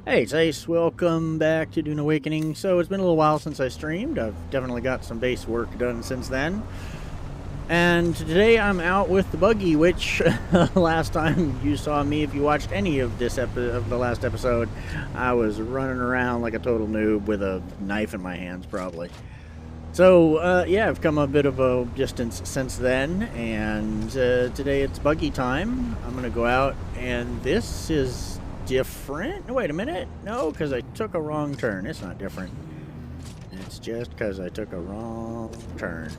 Hey, it's Ace. Welcome back to Dune Awakening. So it's been a little while since I streamed. I've definitely got some base work done since then. And today I'm out with the buggy, which last time you saw me, if you watched any of this of the last episode, I was running around like a total noob with a knife in my hands, probably. So yeah, I've come a bit of a distance since then, and today it's buggy time. I'm gonna go out, and this is different. Wait a minute, no, because I took a wrong turn. It's not different. It's just because I took a wrong turn.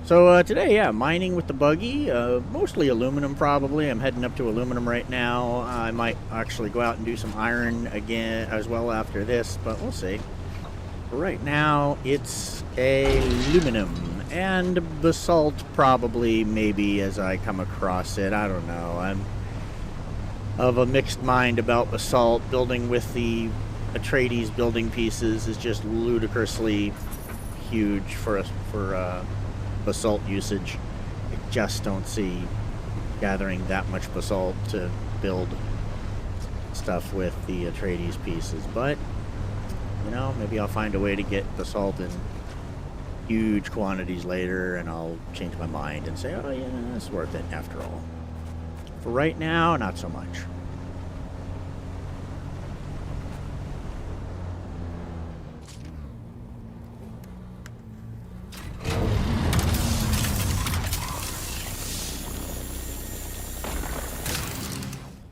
So today, yeah, mining with the buggy, mostly aluminum probably. I'm heading up to aluminum right now. I might actually go out and do some iron again as well after this, but we'll see. Right now, it's aluminum and basalt probably, maybe, as I come across it. I don't know. I'm of a mixed mind about basalt. Building with the Atreides building pieces is just ludicrously huge for basalt usage. I just don't see gathering that much basalt to build stuff with the Atreides pieces, but you know, maybe I'll find a way to get basalt in huge quantities later, and I'll change my mind and say, oh yeah, it's worth it after all. For right now, not so much.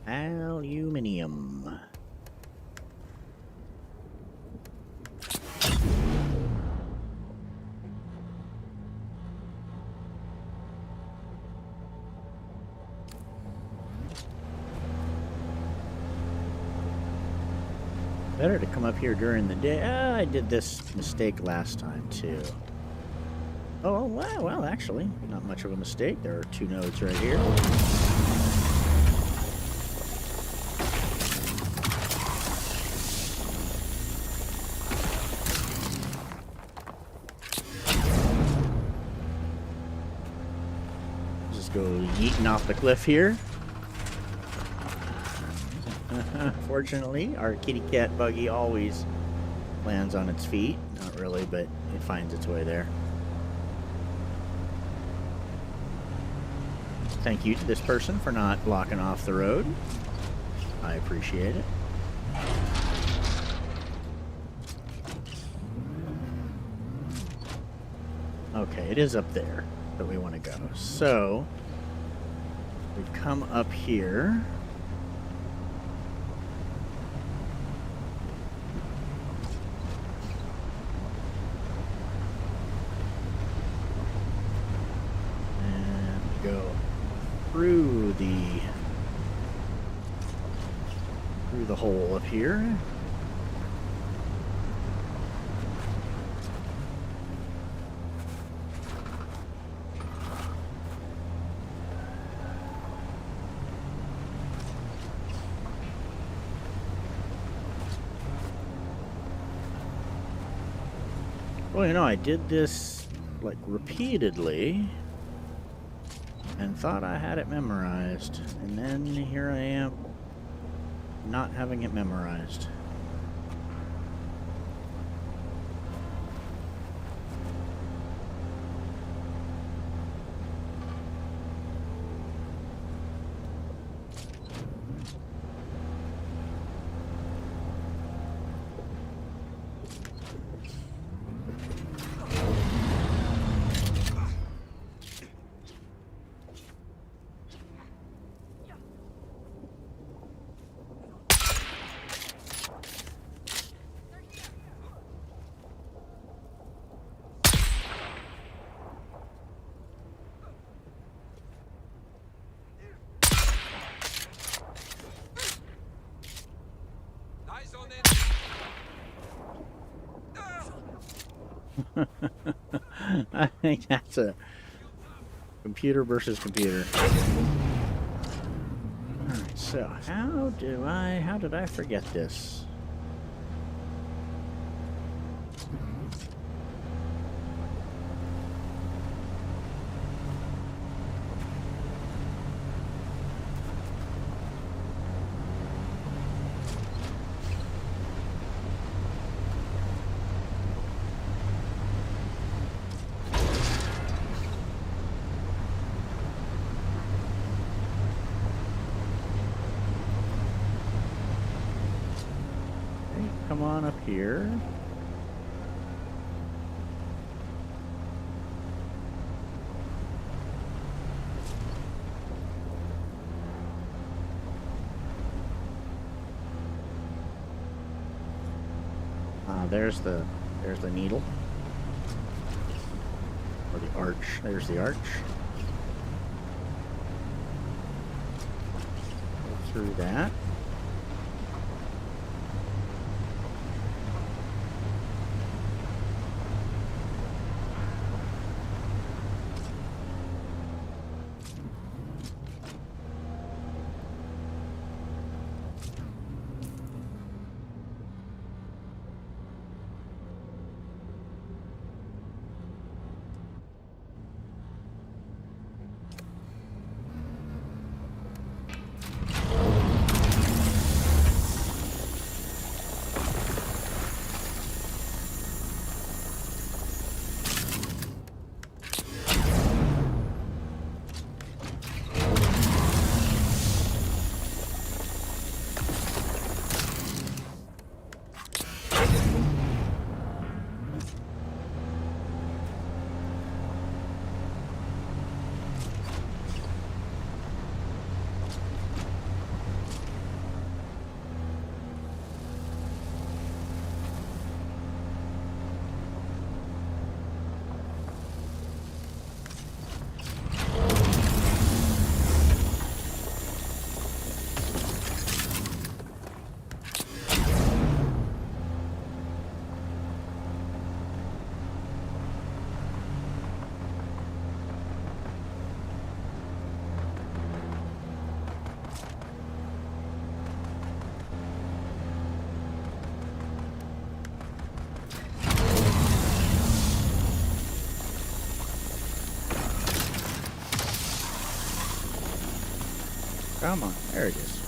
Aluminium. Better to come up here during the day. I did this mistake last time too. Oh, well, actually, not much of a mistake. There are two nodes right here. Just go yeeting off the cliff here. Fortunately, our kitty cat buggy always lands on its feet. Not really, but it finds its way there. Thank you to this person for not blocking off the road. I appreciate it. Okay, it is up there that we want to go. So, we come up here. Through the hole up here. Well, you know, I did this like repeatedly and thought I had it memorized, and then here I am not having it memorized. I think that's a computer versus computer. Alright, so how did I forget this? come on up here. There's the needle. Or the arch. There's the arch. Go through that. Come on, there it is.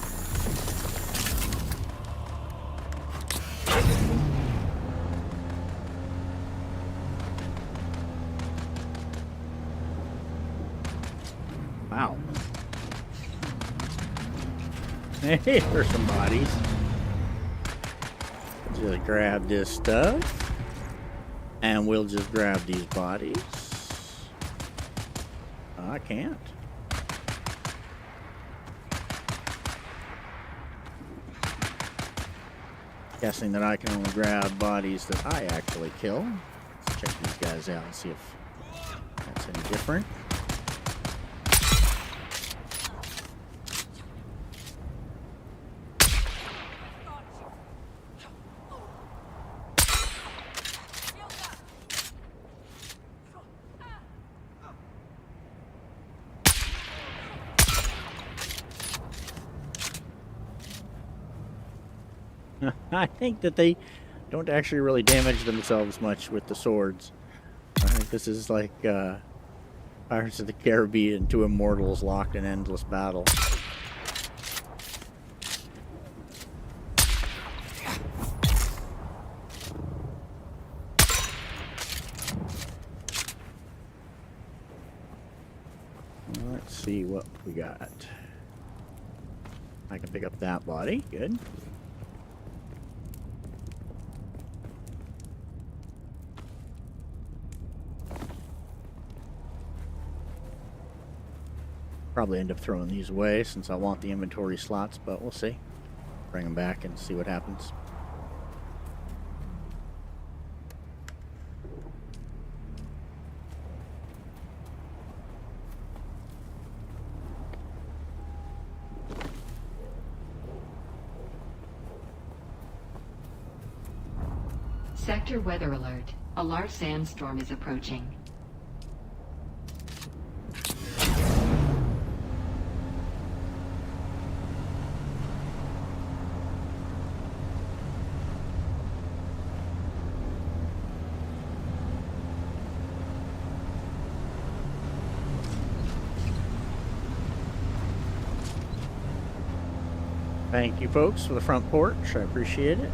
Wow. Hey, there's some bodies. Just grab this stuff, and we'll just grab these bodies. I can't. Guessing that I can only grab bodies that I actually kill. Let's check these guys out and see if that's any different. I think that they don't actually really damage themselves much with the swords. I think this is like Pirates of the Caribbean, two immortals locked in endless battle. Let's see what we got. I can pick up that body. Good. Probably end up throwing these away since I want the inventory slots, but we'll see. Bring them back and see what happens. Sector weather alert. A large sandstorm is approaching. Thank you, folks, for the front porch. I appreciate it.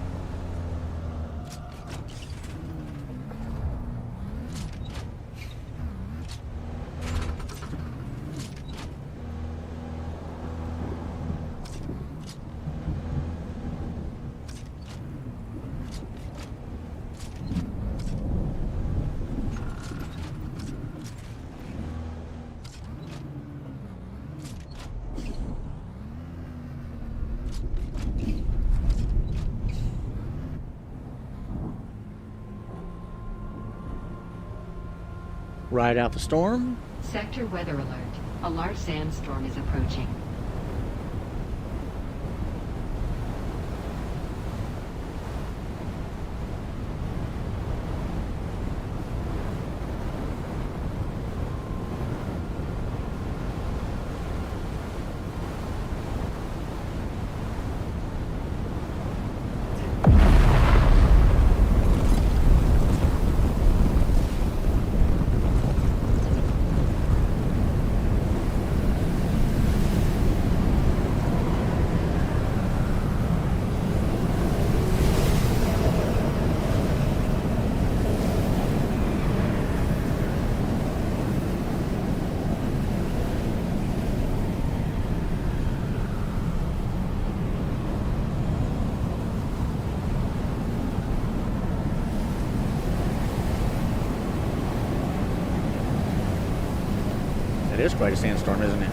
ride out the storm. Sector weather alert. A large sandstorm is approaching. It is quite a sandstorm, isn't it?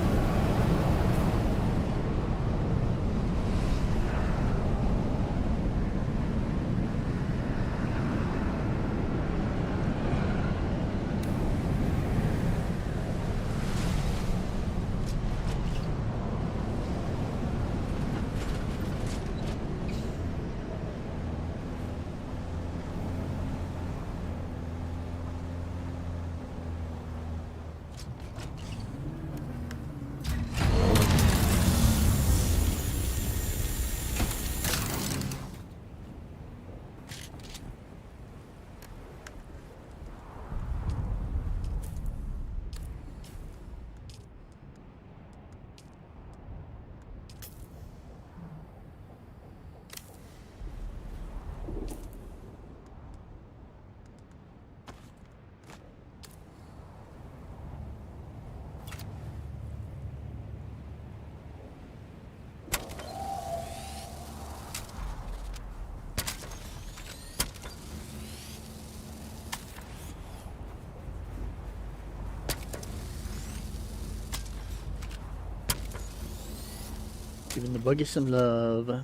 Giving the buggy some love.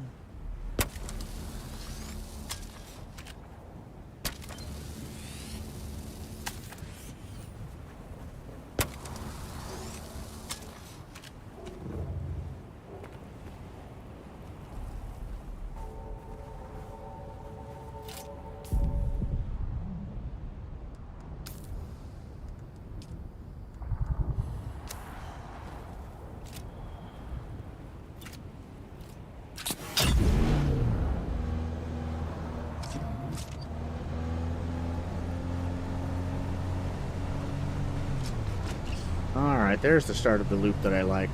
Alright, there's the start of the loop that I like.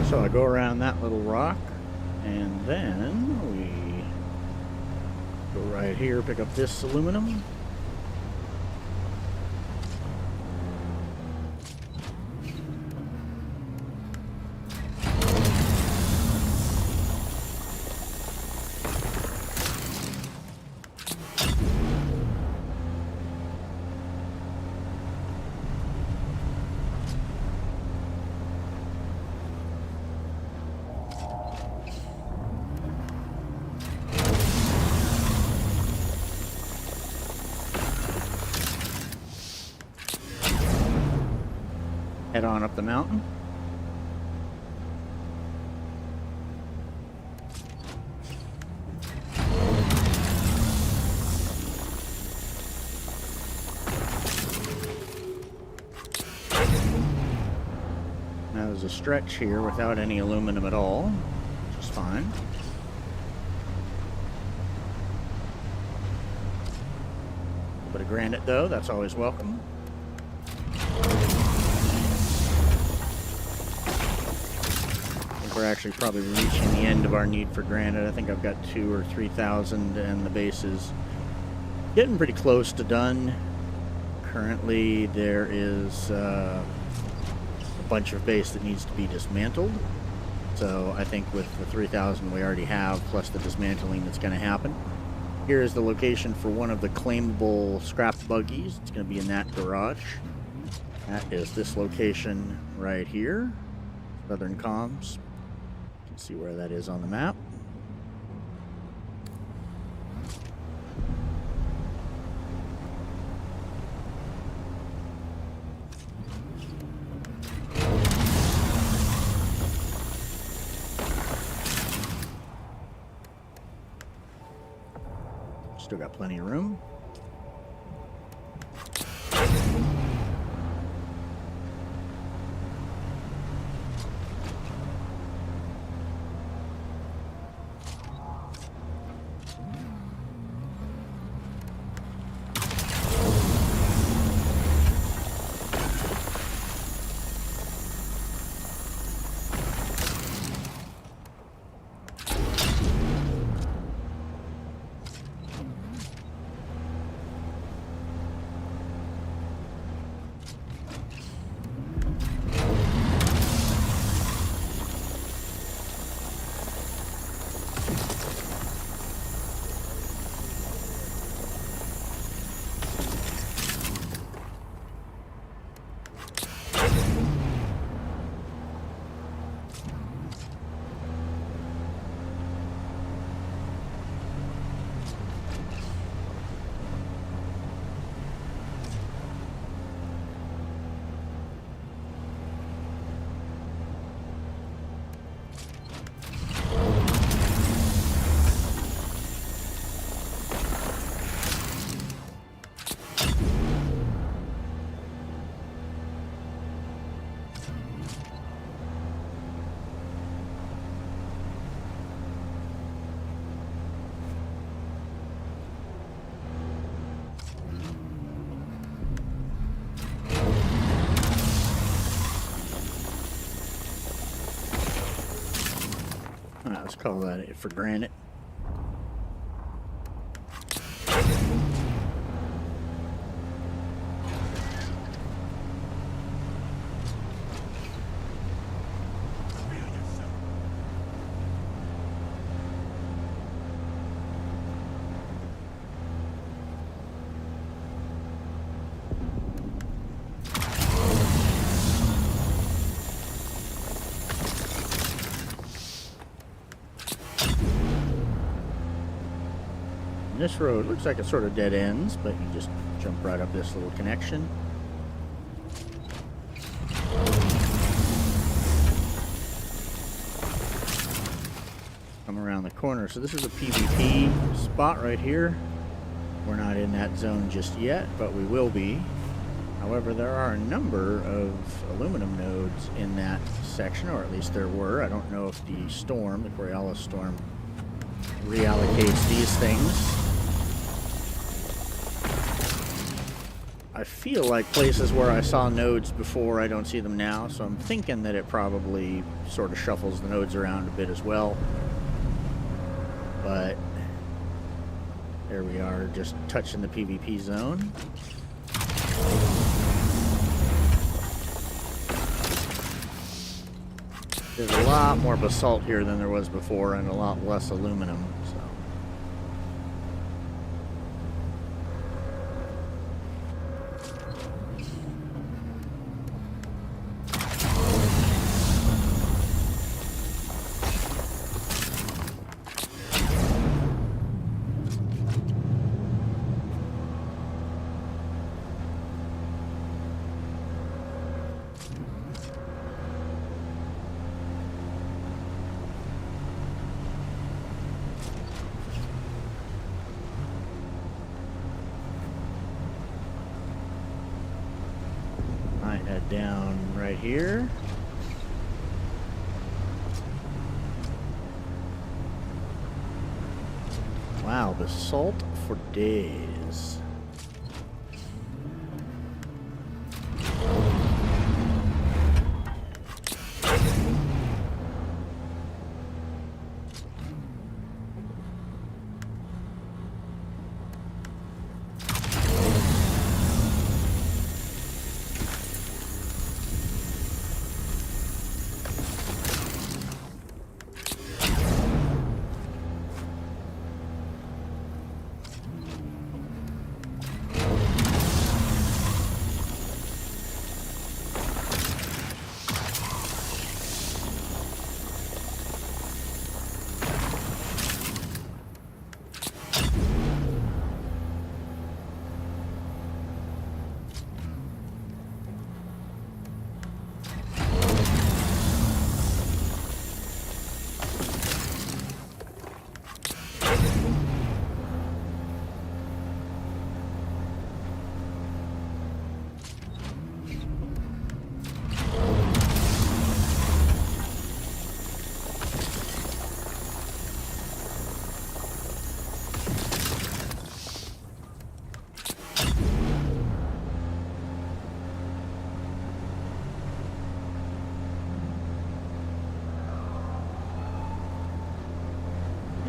So I go around that little rock. And then we go right here, pick up this aluminum. Head on up the mountain. Now there's a stretch here without any aluminum at all, which is fine. A bit of granite though, that's always welcome. We're actually probably reaching the end of our need for granite. I think I've got 2,000 or 3,000 and the base is getting pretty close to done. Currently there is a bunch of base that needs to be dismantled. So I think with the 3,000 we already have, plus the dismantling that's going to happen. Here is the location for one of the claimable scrap buggies. It's going to be in that garage. That is this location right here. Southern Comms. See where that is on the map. Still got plenty of room. Let's call that it for granite. This road looks like it sort of dead ends, but you just jump right up this little connection. Come around the corner. So this is a PvP spot right here. We're not in that zone just yet, but we will be. However, there are a number of aluminum nodes in that section, or at least there were. I don't know if the storm, the Borealis storm, reallocates these things. I feel like places where I saw nodes before, I don't see them now, so I'm thinking that it probably sort of shuffles the nodes around a bit as well. but there we are, just touching the PvP zone. There's a lot more basalt here than there was before, and a lot less aluminum, so. Head down right here. Wow, basalt for days.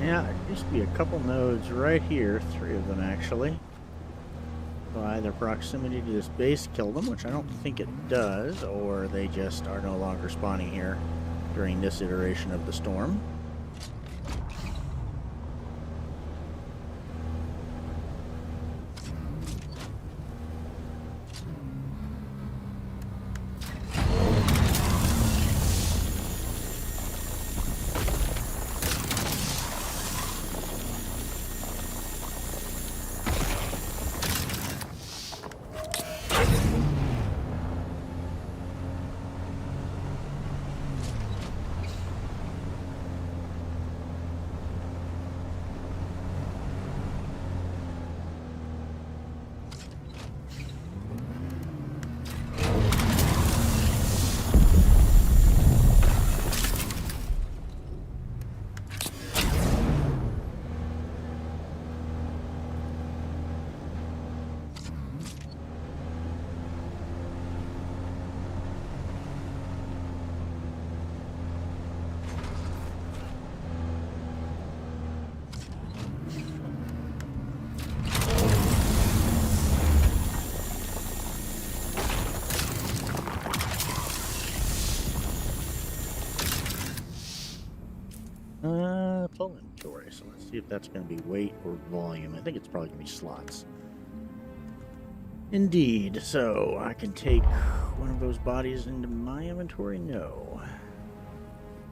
Yeah, there used to be a couple nodes right here, 3 of them actually. So either proximity to this base killed them, which I don't think it does, or they just are no longer spawning here during this iteration of the storm. Full inventory, so let's see if that's going to be weight or volume. I think it's probably going to be slots. Indeed, so I can take one of those bodies into my inventory? No.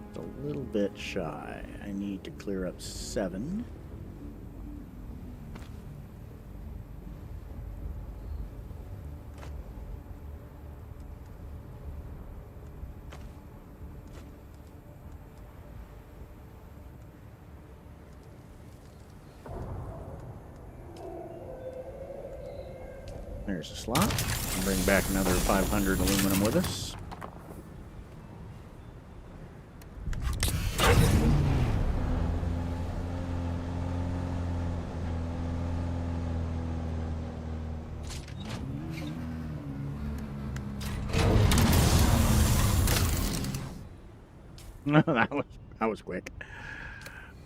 It's a little bit shy. I need to clear up 7. There's a slot. And bring back another 500 aluminum with us. No, that was quick.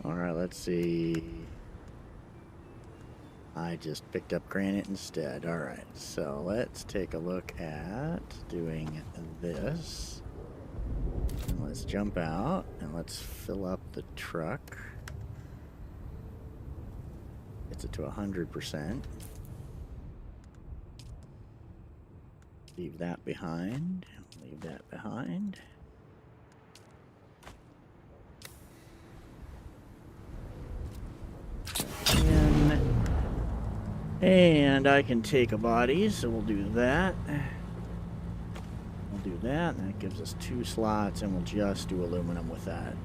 Alright, let's see. I just picked up granite instead. Alright, so let's take a look at doing this. And let's jump out and let's fill up the truck. Gets it to 100%. Leave that behind. Leave that behind. And I can take a body, so we'll do that. We'll do that, and that gives us 2 slots, and we'll just do aluminum with that.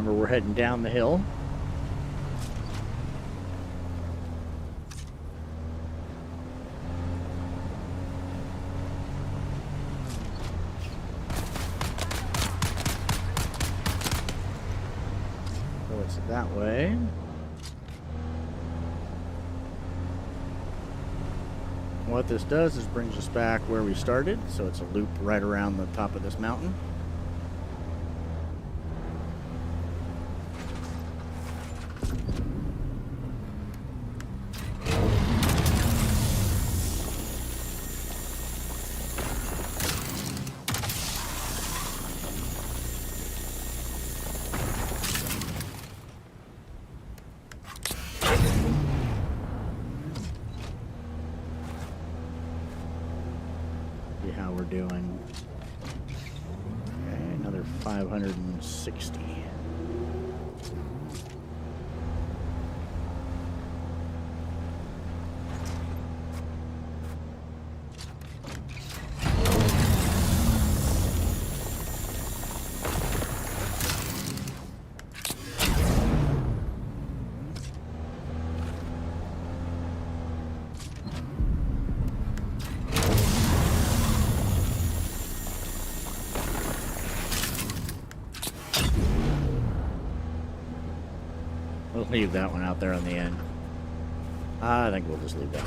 We're heading down the hill. So it's that way. What this does is brings us back where we started, so it's a loop right around the top of this mountain. How we're doing. Okay, another 560. We'll leave that one out there on the end. I think we'll just leave that.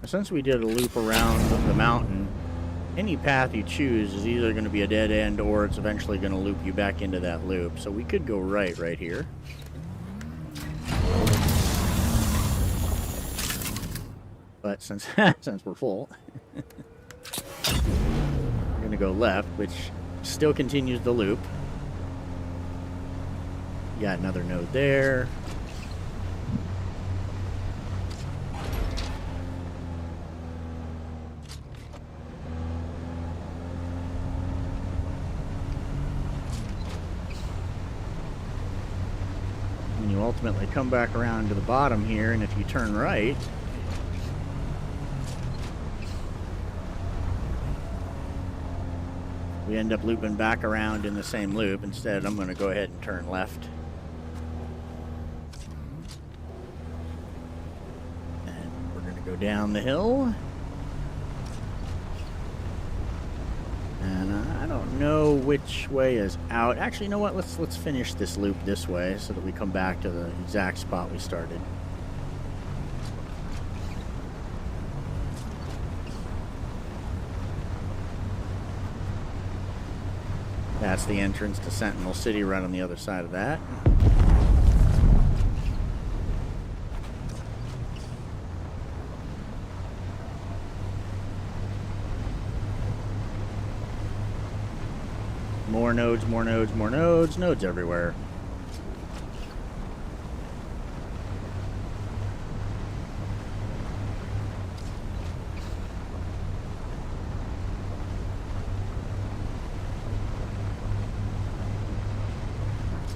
Since we did a loop around the mountain, any path you choose is either going to be a dead end or it's eventually going to loop you back into that loop. So we could go right here. But since we're full, we're going to go left, which still continues the loop. You got another node there. You ultimately come back around to the bottom here, and if you turn right, we end up looping back around in the same loop. Instead, I'm going to go ahead and turn left. And we're going to go down the hill. And I don't know which way is out. Actually, you know what? Let's finish this loop this way so that we come back to the exact spot we started. That's the entrance to Sentinel City right on the other side of that. More nodes, more nodes, more nodes. Nodes everywhere.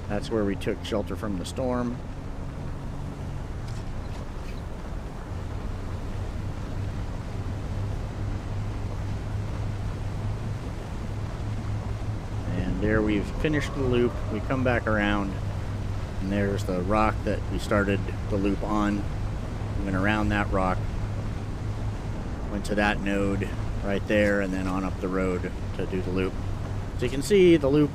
That's where we took shelter from the storm. And there we've finished the loop. We come back around, and there's the rock that we started the loop on. We went around that rock, went to that node right there, and then on up the road to do the loop. So you can see the loop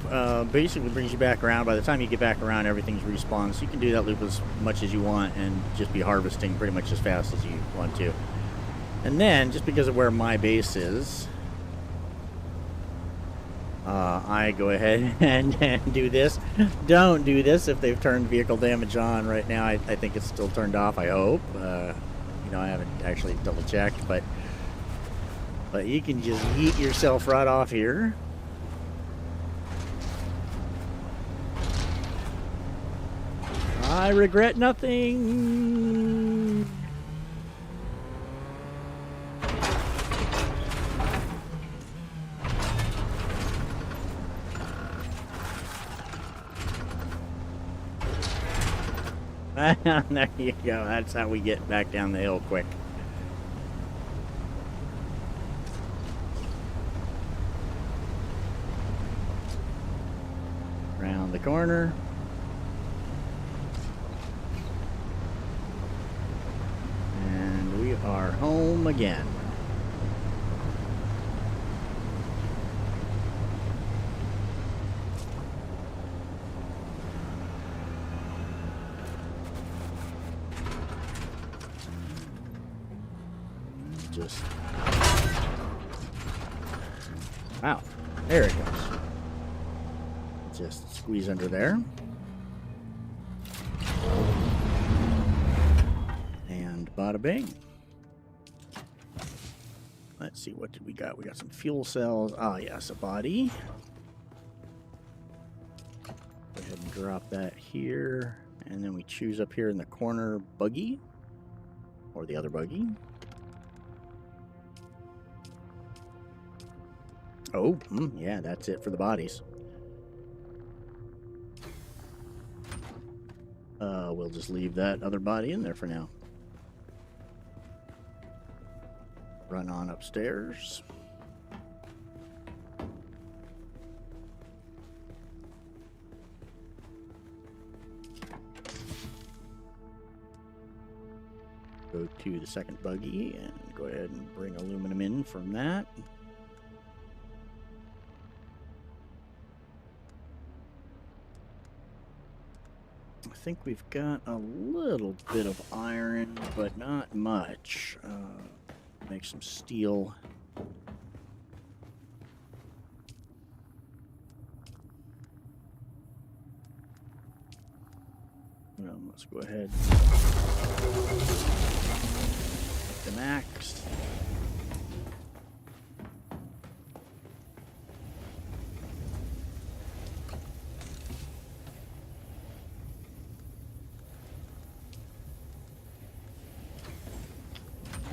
basically brings you back around. By the time you get back around, everything's respawned. So you can do that loop as much as you want and just be harvesting pretty much as fast as you want to. And then, just because of where my base is, I go ahead and do this. Don't do this if they've turned vehicle damage on right now. I think it's still turned off, I hope. You know, I haven't actually double checked, but you can just yeet yourself right off here. I regret nothing. There you go. That's how we get back down the hill quick. Around the corner. And we are home again. Just... wow, there it goes. Just squeeze under there. And bada bing. Let's see, what did we got? We got some fuel cells. Ah, yes, a body. Go ahead and drop that here. And then we choose up here in the corner buggy. Or the other buggy. Oh, yeah, that's it for the bodies. We'll just leave that other body in there for now. Run on upstairs. Go to the second buggy and go ahead and bring aluminum in from that. I think we've got a little bit of iron, but not much. Make some steel. Let's go ahead. The max.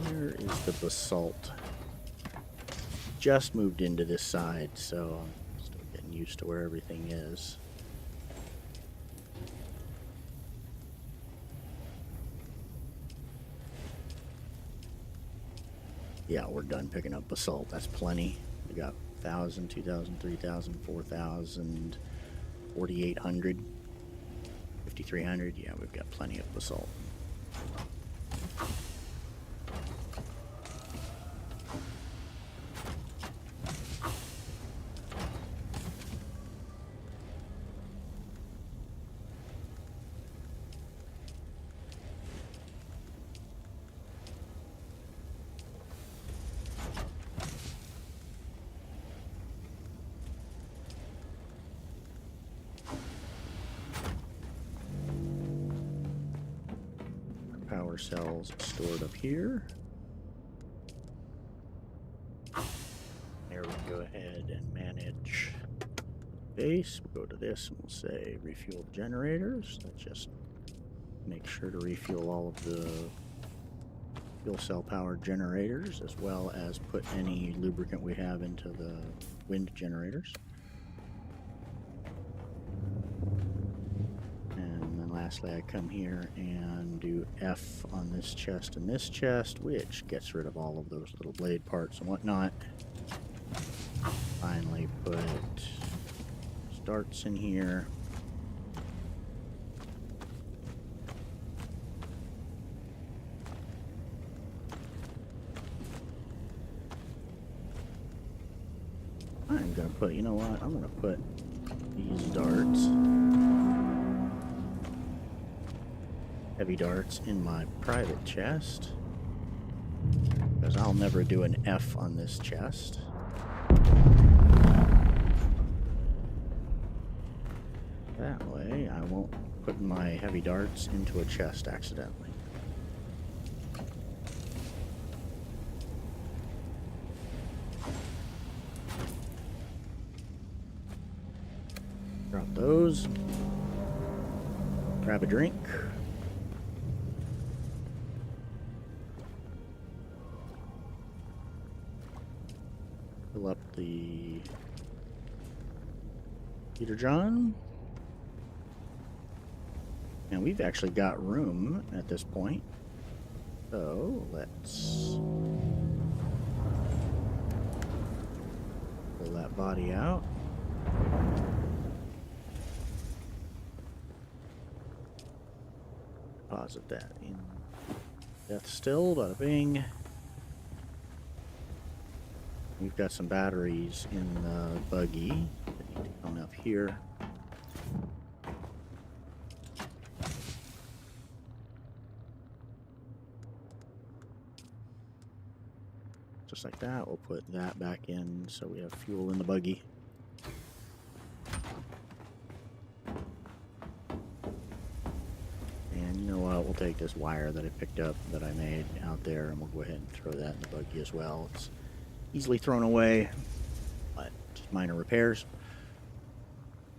Where is the basalt? Just moved into this side, so I'm still getting used to where everything is. Yeah, we're done picking up basalt. That's plenty. We got 1,000, 2,000, 3,000, 4,000, 4,800, 5,300. Yeah, we've got plenty of basalt. Power cells stored up here. There we go ahead and manage base. We'll go to this and we'll say refuel the generators. Let's just make sure to refuel all of the fuel cell powered generators, as well as put any lubricant we have into the wind generators. lastly, I come here and do F on this chest and this chest, which gets rid of all of those little blade parts and whatnot. Finally put darts in here. I'm gonna put, you know what? I'm gonna put these darts, heavy darts, in my private chest, because I'll never do an F on this chest. That way I won't put my heavy darts into a chest accidentally. Drop those. Grab a drink. Fill up the Peter John. And we've actually got room at this point. So let's pull that body out. Deposit that in death still, bada bing. We've got some batteries in the buggy that need to come up here. Just like that, we'll put that back in so we have fuel in the buggy. And you know what, we'll take this wire that I picked up that I made out there and we'll go ahead and throw that in the buggy as well. It's easily thrown away, but just minor repairs.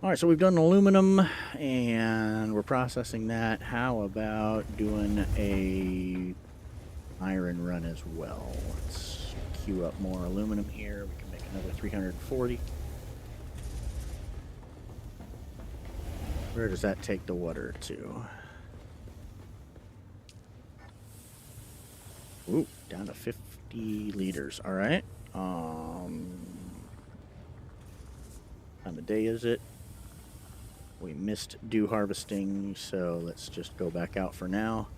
Alright, so we've done aluminum and we're processing that. How about doing a iron run as well? Let's queue up more aluminum here. We can make another 340. Where does that take the water to? Ooh, down to 50 liters. All right. Time of day is it? We missed dew harvesting, so let's just go back out for now.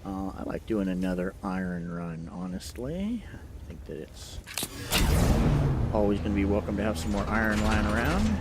I like doing another iron run, honestly. I think that it's always going to be welcome to have some more iron lying around.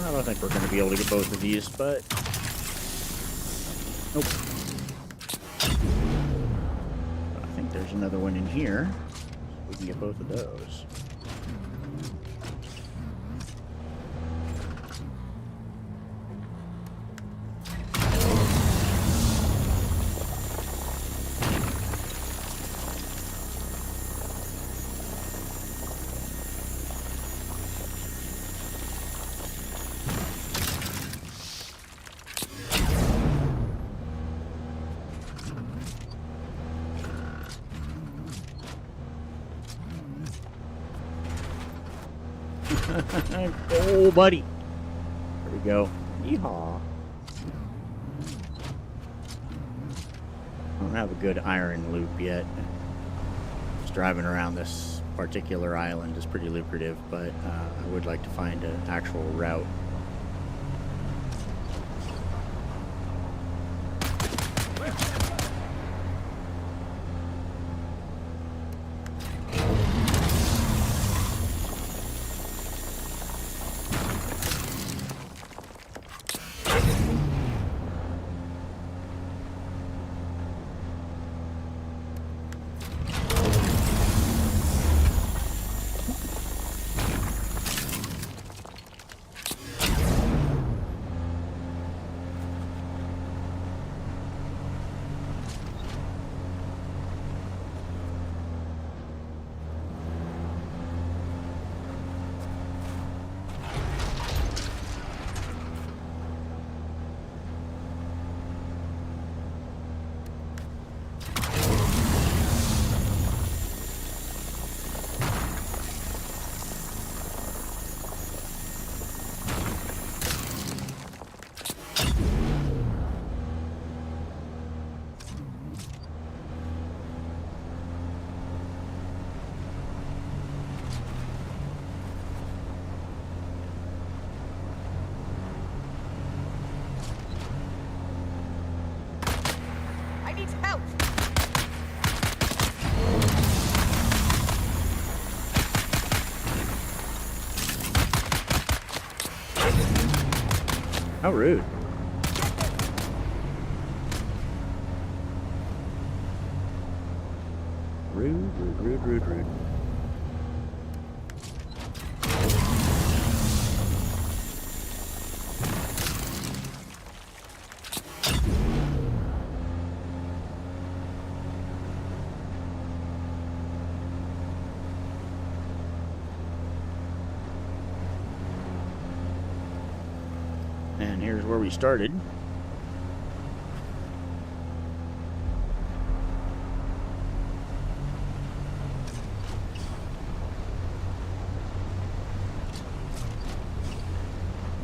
I don't think we're going to be able to get both of these, but... Nope. I think there's another one in here. We can get both of those. Oh, buddy. There we go. Yeehaw. I don't have a good iron loop yet. Just driving around this particular island is pretty lucrative, but I would like to find an actual route. How rude. Rude. And here's where we started.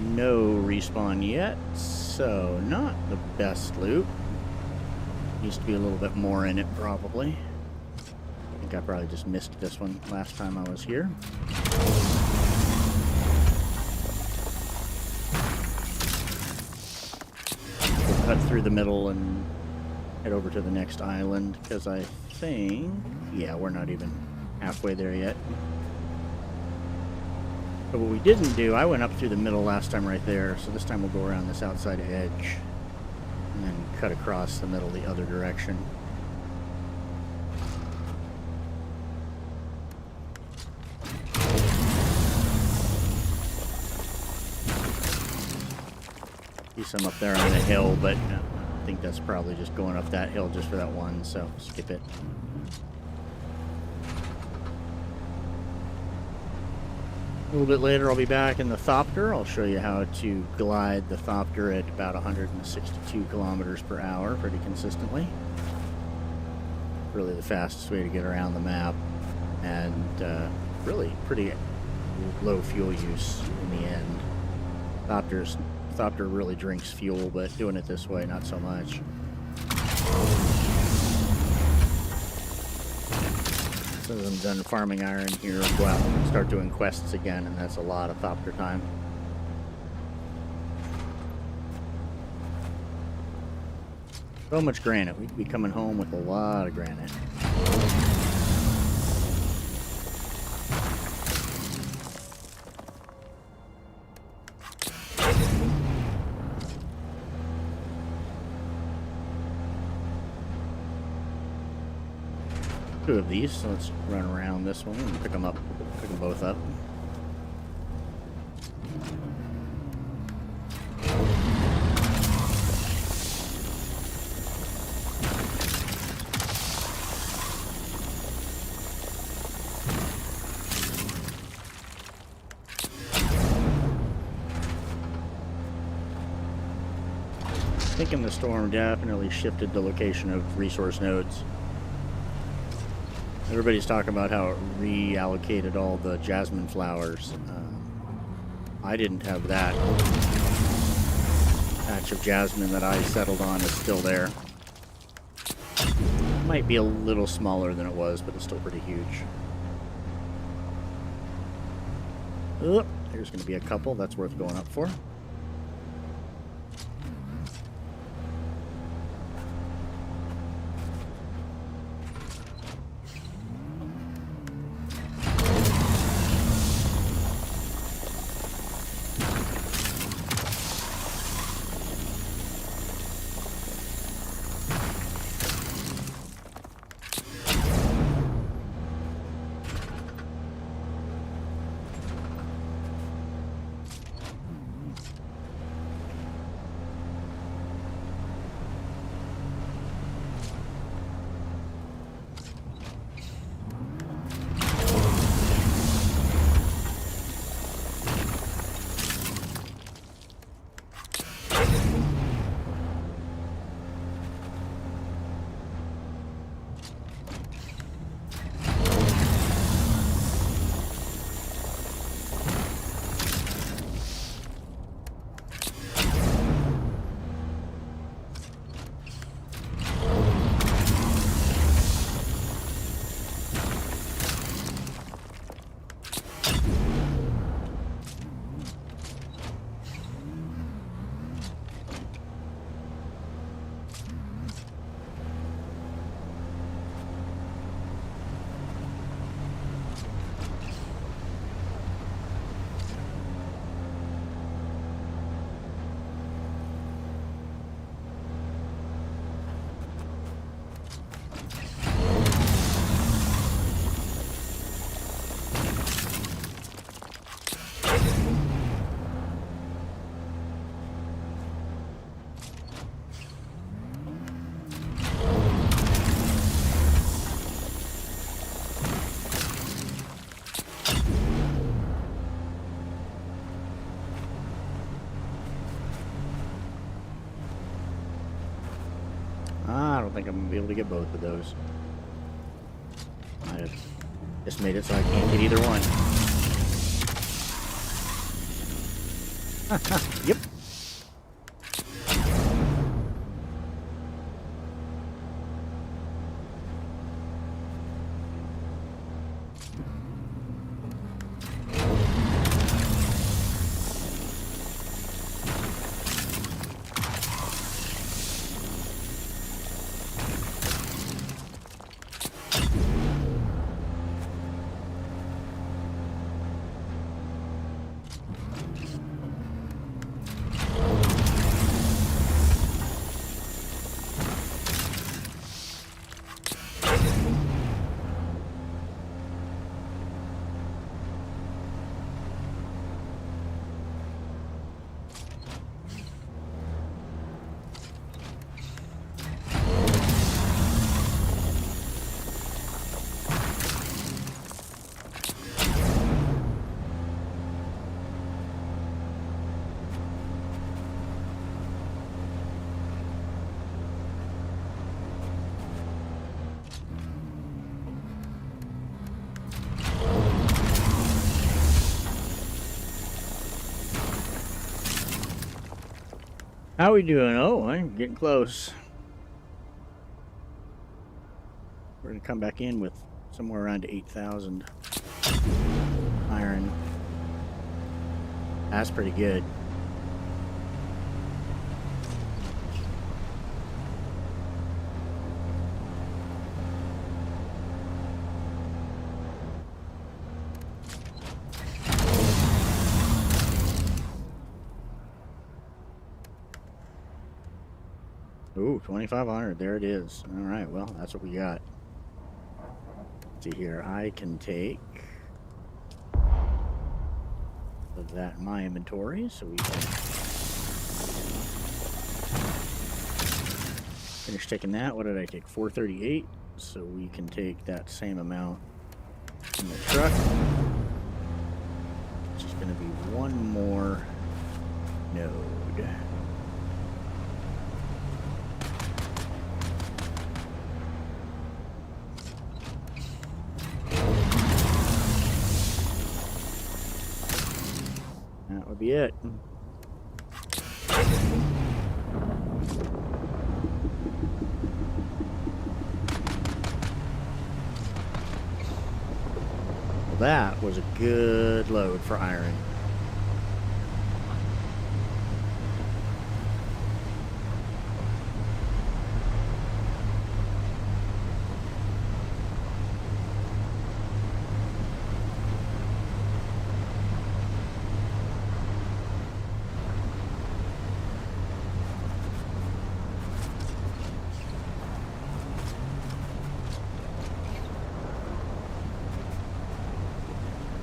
No respawn yet, so not the best loot. Needs to be a little bit more in it, probably. I think I probably just missed this one last time I was here. We'll cut through the middle and head over to the next island, because I think... yeah, we're not even halfway there yet. But what we didn't do, I went up through the middle last time right there, so this time we'll go around this outside edge and then cut across the middle the other direction. See some up there on the hill, but I think that's probably just going up that hill just for that one, so skip it. A little bit later I'll be back in the Thopter. I'll show you how to glide the Thopter at about 162 kilometers per hour pretty consistently. Really the fastest way to get around the map, and really pretty low fuel use in the end. Thopter really drinks fuel, but doing it this way, not so much. As I'm done farming iron here, I'll go out and start doing quests again, and that's a lot of Thopter time. So much granite. We'd be coming home with a lot of granite. two of these, so let's run around this one and pick them up. Pick them both up. Thinking the storm definitely shifted the location of resource nodes. Everybody's talking about how it reallocated all the jasmine flowers. I didn't have that. Patch of jasmine that I settled on is still there. Might be a little smaller than it was, but it's still pretty huge. Oh, there's going to be a couple. That's worth going up for. I don't think I'm going to be able to get both of those. I just made it so I can't get either one. Yep. How we doing? Oh, I'm getting close. We're going to come back in with somewhere around 8,000 iron. That's pretty good. Ooh, 2,500. There it is. All right, well, that's what we got. see here, I can take that in my inventory, so we can finish taking that. What did I take? 438. So we can take that same amount in the truck. It's just going to be one more node. That would be it. Well, that was a good load for iron.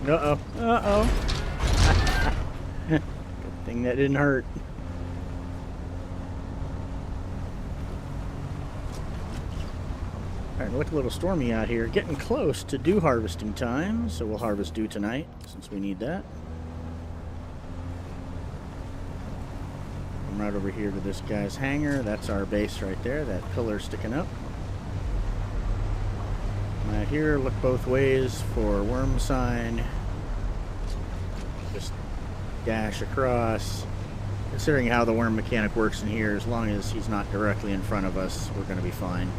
Uh-oh. Uh-oh. Good thing that didn't hurt. Alright, look a little stormy out here. Getting close to dew harvesting time, so we'll harvest dew tonight, since we need that. Come right over here to this guy's hangar. That's our base right there, that pillar sticking up. Here, look both ways for worm sign. Just dash across. Considering how the worm mechanic works in here, as long as he's not directly in front of us, we're going to be fine.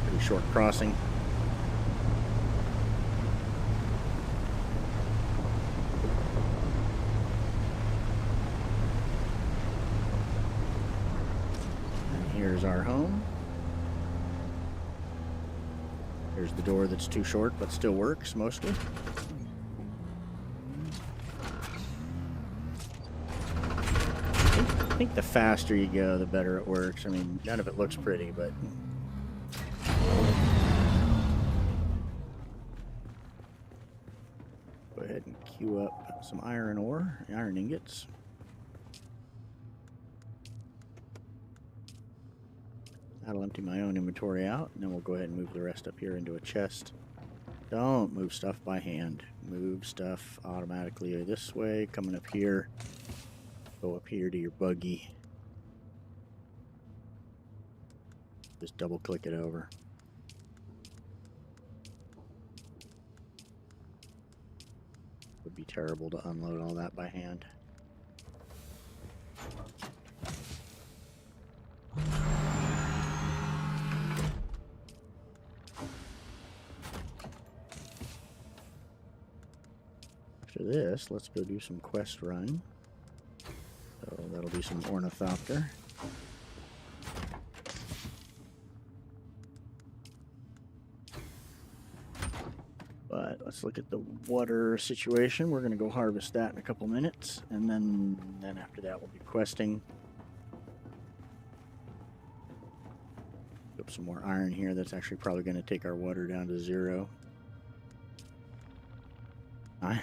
Pretty short crossing. And here's our home. There's the door that's too short, but still works mostly. I think the faster you go, the better it works. I mean, none of it looks pretty, but... Go ahead and queue up some iron ore, iron ingots. That'll empty my own inventory out, and then we'll go ahead and move the rest up here into a chest. Don't move stuff by hand. Move stuff automatically this way. Coming up here. Go up here to your buggy. Just double click it over. Would be terrible to unload all that by hand. After this, let's go do some quest run. So that'll be some ornithopter. But let's look at the water situation. We're going to go harvest that in a couple minutes, and then after that we'll be questing. Put some more iron here. That's actually probably going to take our water down to 0.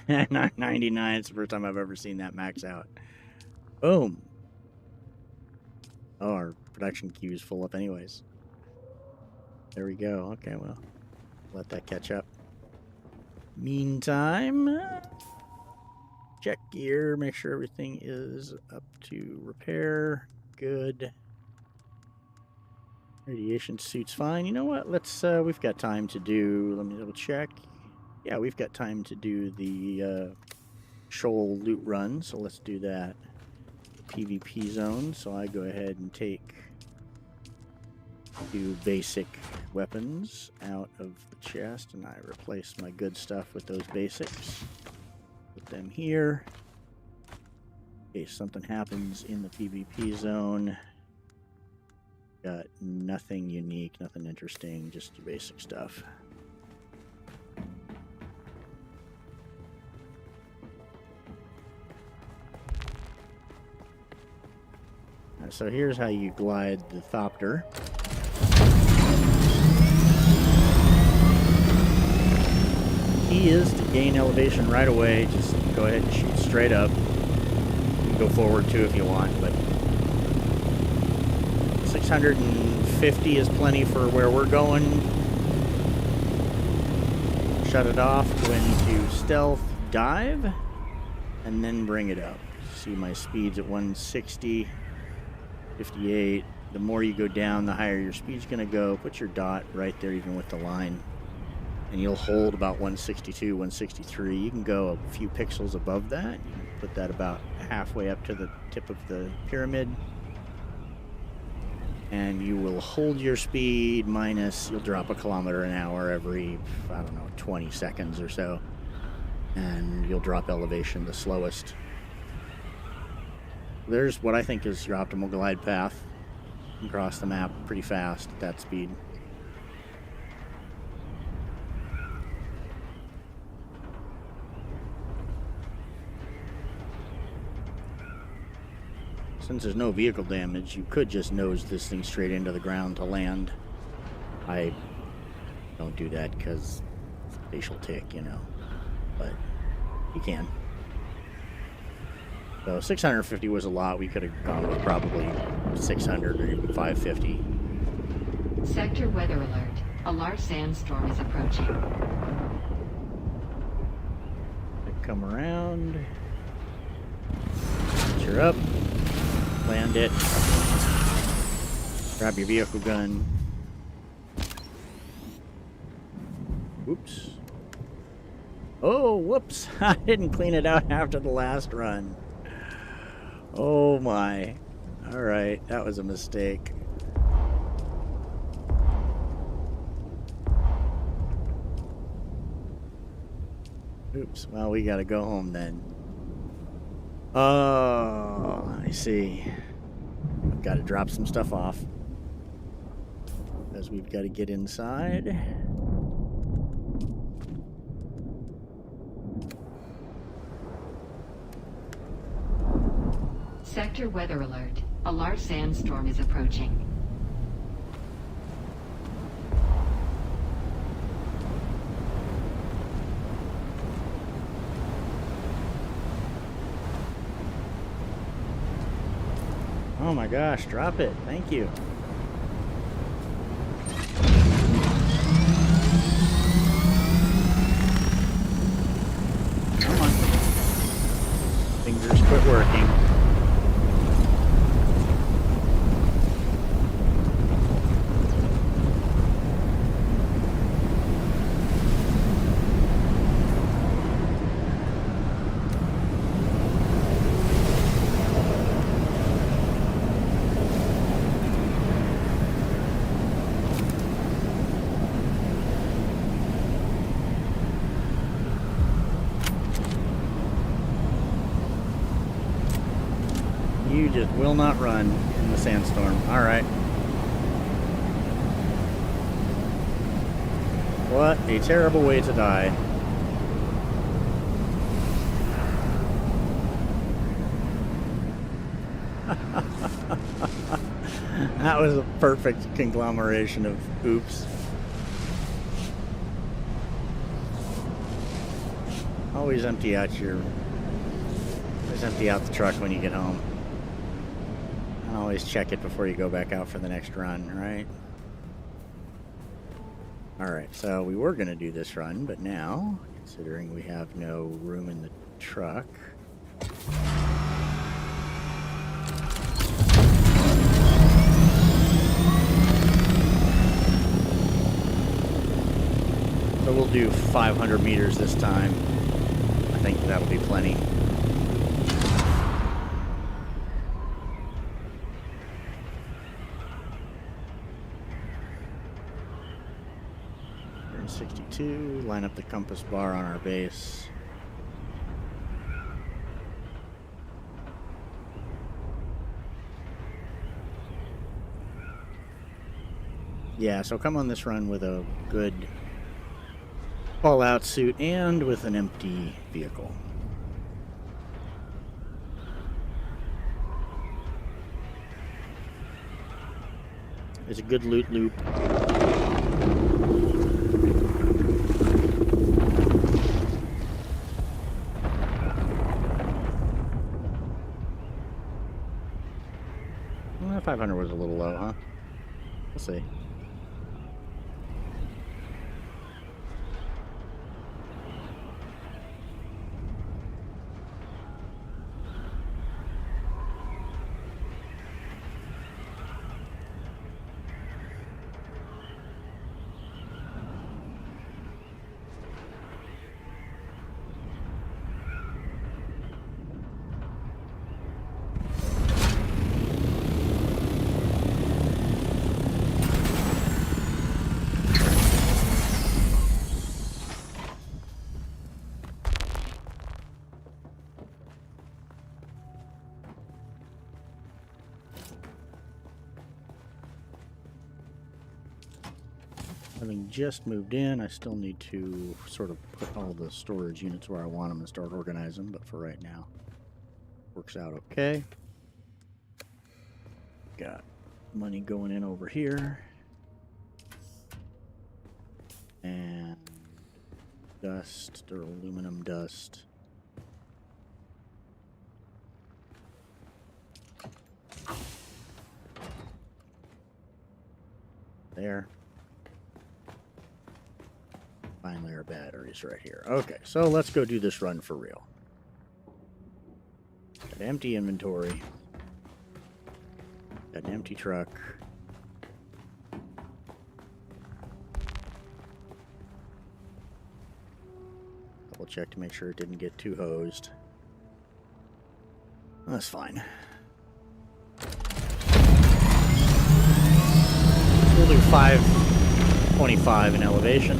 99. It's the first time I've ever seen that max out. Boom. Oh, our production queue is full up anyways. There we go. Okay, well, let that catch up. Meantime, check gear, make sure everything is up to repair. Good. Radiation suit's fine. You know what? Let's, we've got time to do, let me double check. Yeah, we've got time to do the shoal loot run, so let's do that. PvP zone, so I go ahead and take 2 basic weapons out of the chest, and I replace my good stuff with those basics. Put them here. In case something happens in the PvP zone. Got nothing unique, nothing interesting, just the basic stuff. So here's how you glide the thopter. key is to gain elevation right away. Just go ahead and shoot straight up. You can go forward too if you want, but 650 is plenty for where we're going. Shut it off, go into stealth, dive, and then bring it up. See my speed's at 160, 58. The more you go down, the higher your speed's going to go. Put your dot right there, even with the line. And you'll hold about 162, 163. You can go a few pixels above that. You can put that about halfway up to the tip of the pyramid. And you will hold your speed minus, you'll drop a kilometer an hour every, I don't know, 20 seconds or so. And you'll drop elevation the slowest. There's what I think is your optimal glide path. You can cross the map pretty fast at that speed. Since there's no vehicle damage, you could just nose this thing straight into the ground to land. I don't do that because facial tick, you know, but you can. So 650 was a lot. We could have gone with probably 600 or even 550. Sector weather alert. A large sandstorm is approaching. Come around. You're up. Land it. Grab your vehicle gun. Whoops. Oh, whoops. I didn't clean it out after the last run. Oh my. Alright, that was a mistake. Oops, well, we gotta go home then. Oh, I see. I've got to drop some stuff off. Because we've got to get inside. Sector weather alert. A large sandstorm is approaching. Oh my gosh, drop it. Thank you. Come on. Fingers quit working. You just will not run in the sandstorm. All right. What a terrible way to die. That was a perfect conglomeration of oops. Always empty out the truck when you get home. And always check it before you go back out for the next run, right? Alright, so we were going to do this run, but now, considering we have no room in the truck... So we'll do 500 meters this time. I think that'll be plenty. We're in 62. Line up the compass bar on our base. Yeah, so come on this run with a good all-out suit and with an empty vehicle. It's a good loot loop. 500 was a little low, huh? We'll see. Having just moved in, I still need to sort of put all the storage units where I want them and start organizing them, but for right now, works out okay. Got money going in over here. And dust, or aluminum dust. There. Fine layer batteries right here. Okay, so let's go do this run for real. Got empty inventory. Got an empty truck. Double check to make sure it didn't get too hosed. That's fine. We'll do 525 in elevation.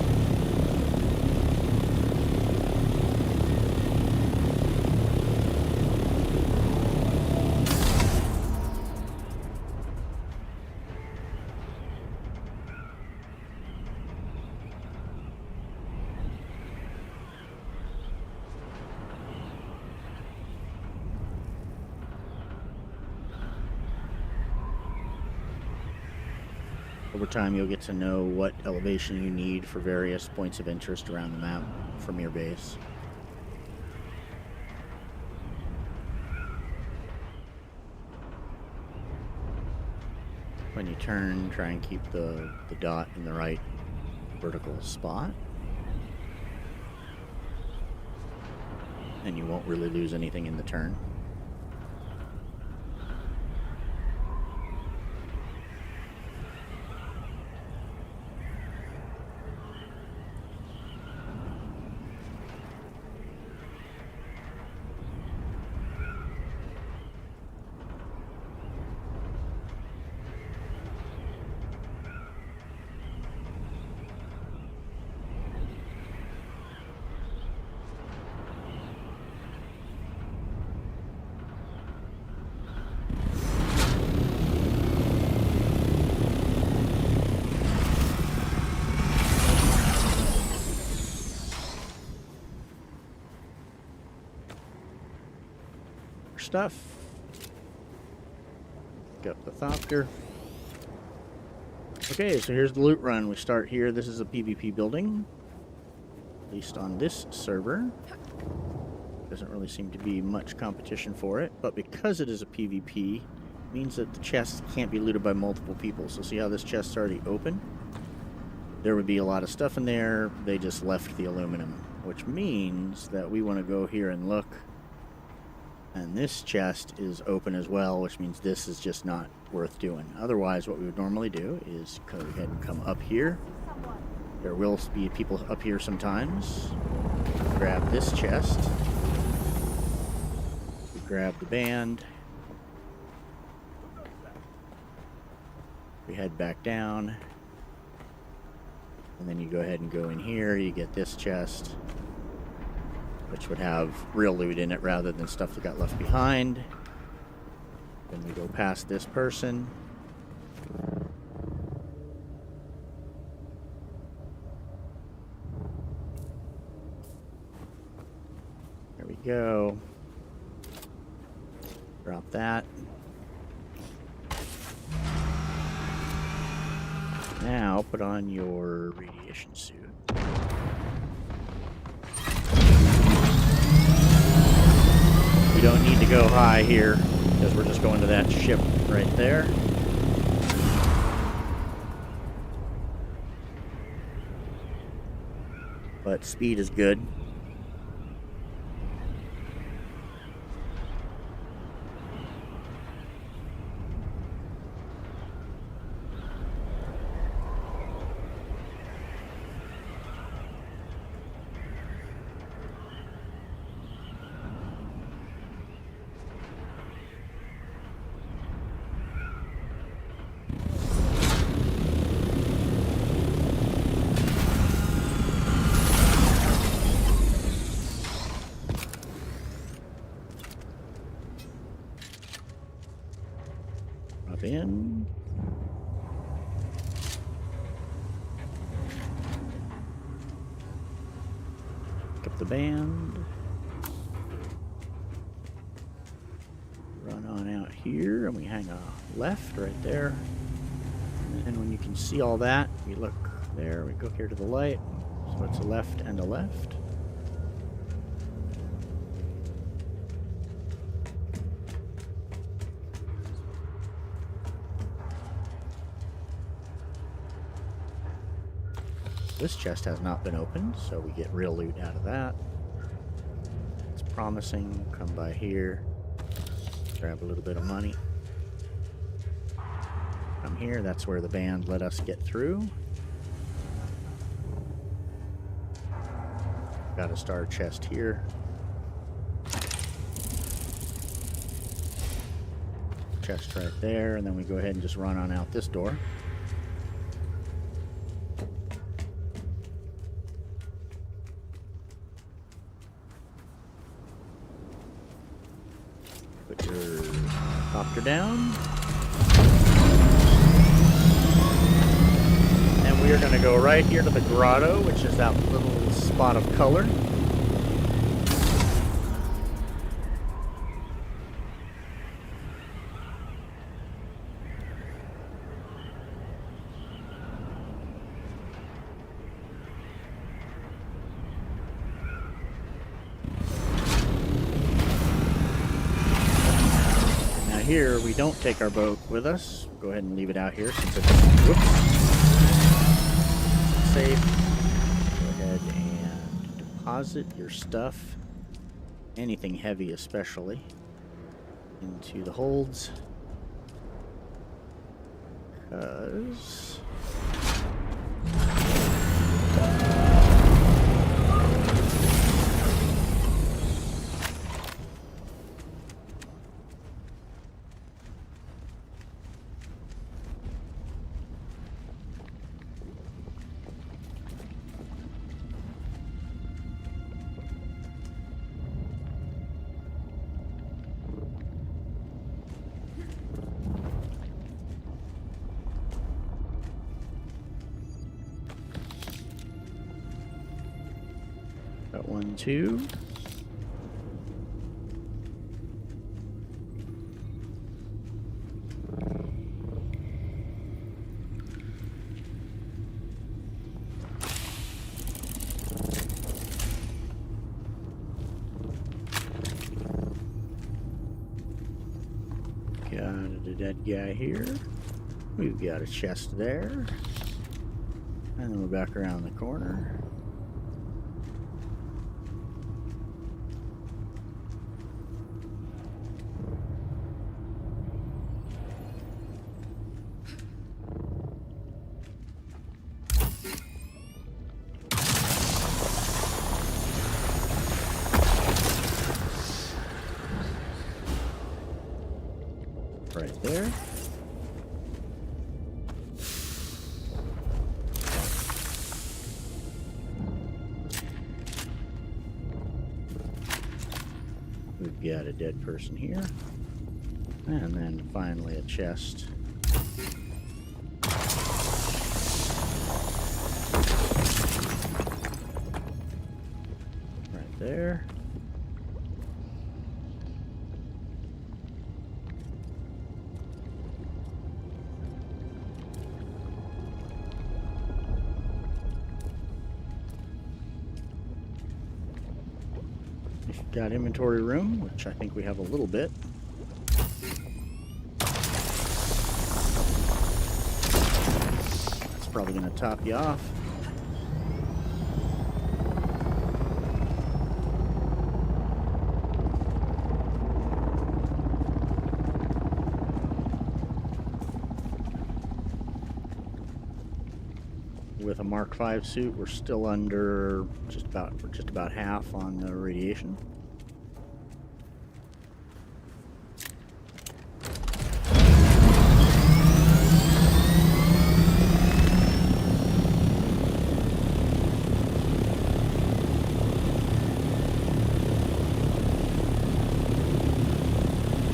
Over time, you'll get to know what elevation you need for various points of interest around the map from your base. When you turn, try and keep the dot in the right vertical spot. And you won't really lose anything in the turn. Stuff. Got the thopter. Okay, so here's the loot run. We start here. This is a PvP building, at least on this server. Doesn't really seem to be much competition for it, but because it is a PvP, it means that the chests can't be looted by multiple people. So see how this chest's already open? There would be a lot of stuff in there. They just left the aluminum, which means that we want to go here and look. And this chest is open as well, which means this is just not worth doing. Otherwise, what we would normally do is go ahead and come up here. There will be people up here sometimes. Grab this chest. We grab the band. We head back down. And then you go ahead and go in here. You get this chest, which would have real loot in it rather than stuff that got left behind. Then we go past this person. There we go. Drop that. Now put on your radiation suit. We don't need to go high here because we're just going to that ship right there. but speed is good. In. Pick up the band. Run on out here, and we hang a left right there. And when you can see all that, we look there, we go here to the light. So it's a left and a left. This chest has not been opened, so we get real loot out of that. It's promising. Come by here, grab a little bit of money. Come here, that's where the band let us get through. Got a star chest here. Chest right there, and then we go ahead and just run on out this door. Put your copter down. And we are going to go right here to the grotto, which is that little spot of color. Here, we don't take our boat with us. Go ahead and leave it out here since it's safe. Go ahead and deposit your stuff, anything heavy especially, into the holds. Because got 1, 2. Got a dead guy here. We've got a chest there. And then we're back around the corner. Right there. We've got a dead person here. And then finally a chest. Right there. Got inventory room, which I think we have a little bit. That's probably going to top you off. with a Mark V suit, we're still under just about half on the radiation.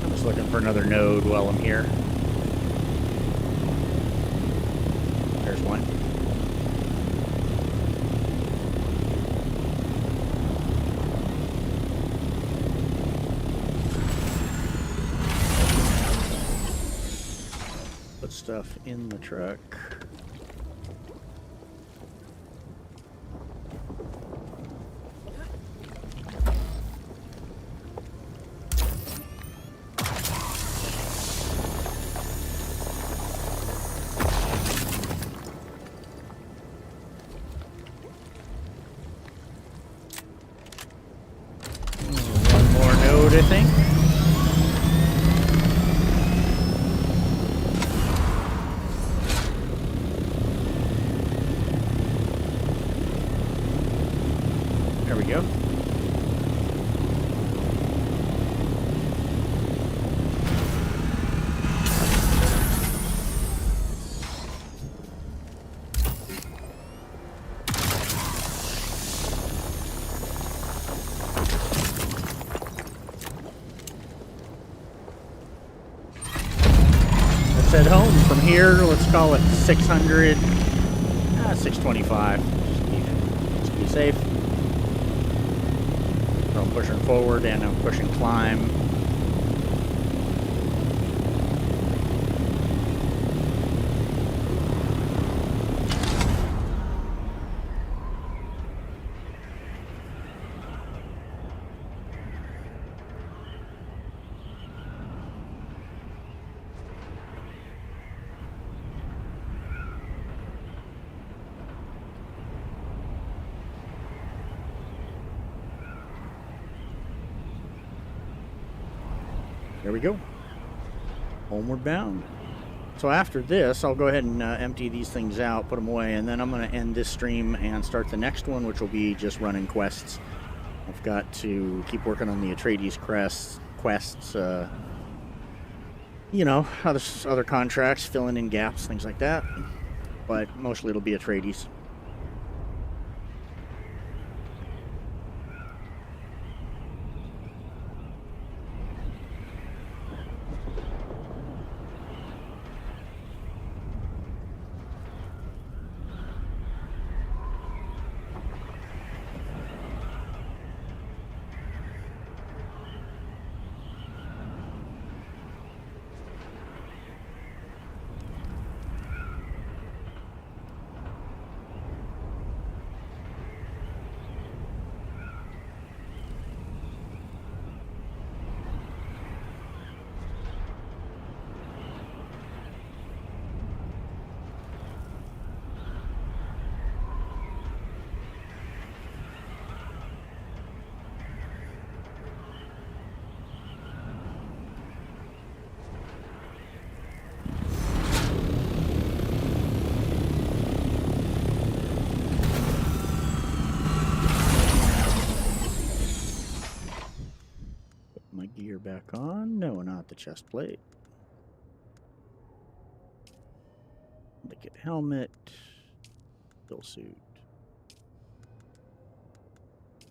I'm just looking for another node while I'm here. There's one. Put stuff in the truck. One more node, I think. There we go. Let's head home from here. Let's call it 600, 625. Just be safe. So I'm pushing forward and I'm pushing climb. There we go. Homeward bound. So after this, I'll go ahead and empty these things out, put them away, and then I'm going to end this stream and start the next one, which will be just running quests. I've got to keep working on the Atreides quests, you know, other contracts, filling in gaps, things like that. But mostly it'll be Atreides. My gear back on. No, not the chest plate. Liquid helmet. Fill suit.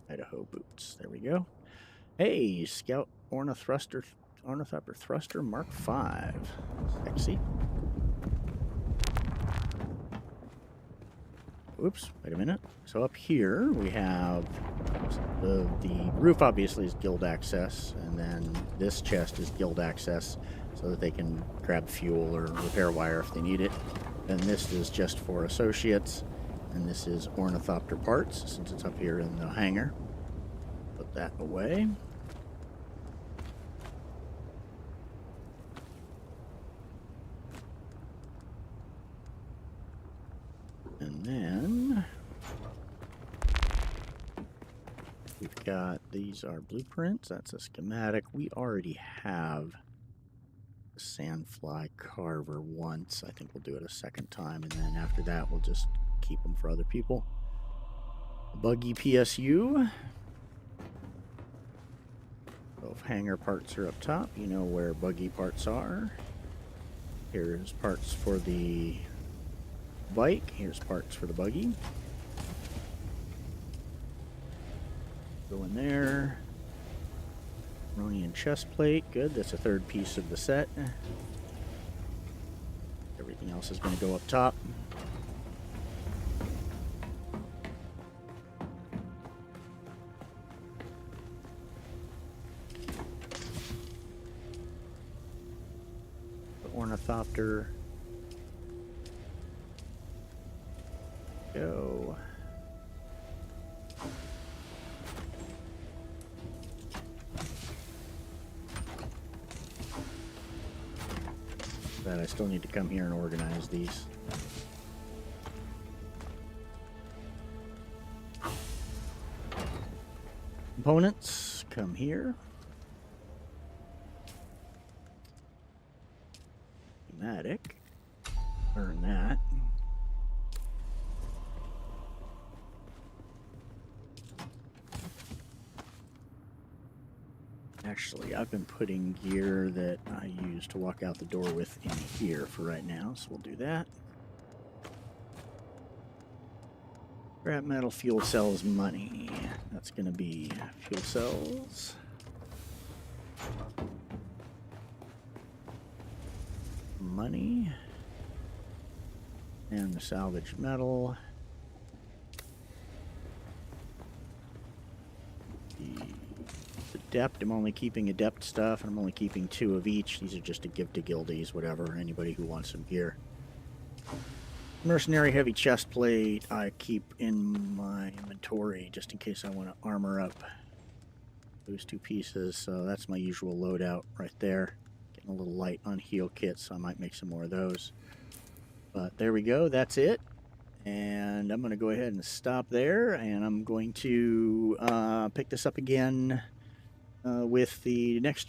Idaho boots. There we go. Hey, Scout Ornithopter Thruster Mark V. Sexy. Oops, wait a minute. So up here we have the roof obviously is guild access, and then this chest is guild access so that they can grab fuel or repair wire if they need it. And this is just for associates, and this is ornithopter parts since it's up here in the hangar. Put that away. And then we've got, these are blueprints. That's a schematic. We already have a sandfly carver once. I think we'll do it a second time, and then after that we'll just keep them for other people. Buggy PSU. Both hanger parts are up top. You know where buggy parts are. Here's parts for the bike. Here's parts for the buggy. Go in there. Ronian chest plate. Good. That's a third piece of the set. Everything else is going to go up top. The ornithopter. Go. That I still need to come here and organize these. Components, come here. Pneumatic. Burn that. Actually, I've been putting gear that I use to walk out the door with in here for right now, so we'll do that. Scrap metal, fuel cells, money. That's going to be fuel cells. Money. And the salvage metal. The adept, I'm only keeping adept stuff, and I'm only keeping 2 of each. These are just to give to guildies, whatever, anybody who wants some gear. Mercenary heavy chest plate I keep in my inventory just in case I want to armor up those 2 pieces. So that's my usual loadout right there. Getting a little light on heal kits, so I might make some more of those. But there we go, that's it. And I'm going to go ahead and stop there, and I'm going to pick this up again with the next